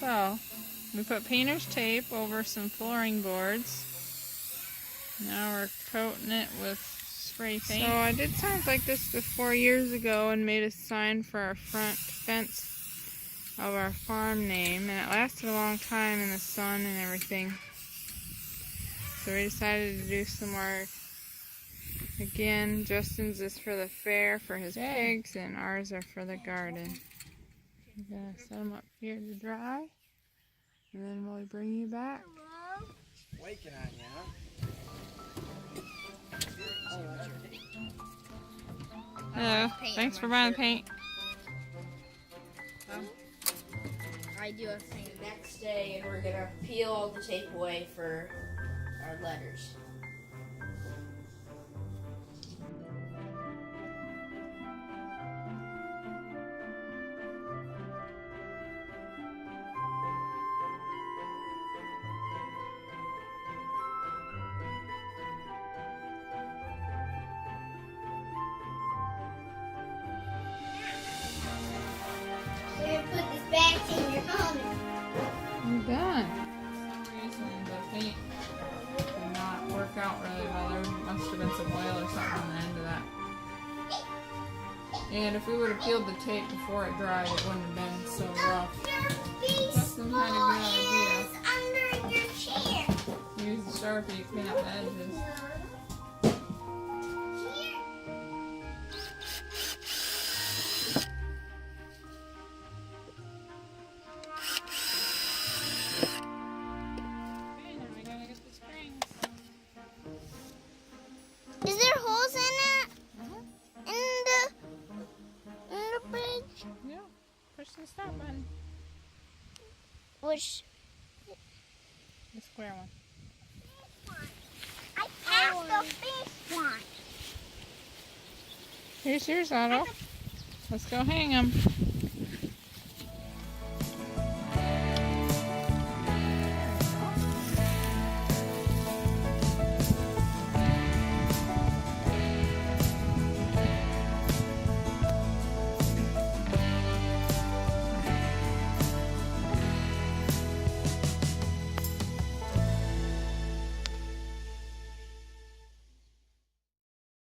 So, we put painter's tape over some flooring boards. Now we're coating it with spray paint. So I did signs like this before years ago and made a sign for our front fence of our farm name, and it lasted a long time in the sun and everything. So we decided to do some more. Again, Justin's is for the fair for his pigs, and ours are for the garden. We're gonna set them up here to dry, and then we'll bring you back. Waking on you, huh? Hello. Thanks for buying the paint. I do a thing the next day, and we're gonna peel all the tape away for our letters. We're gonna put this back in your home. You're done. For some reason, the paint did not work out really well. There must have been some oil or something on the end of that. And if we would have peeled the tape before it dried, it wouldn't have been so rough. That's some kind of good idea. Under your chair. Use the Sharpie to clean up the edges. Is there holes in it? In the bridge? Yeah. Push the stop button. Which? The square one. I passed the big one. Here's yours, Otto. Let's go hang them.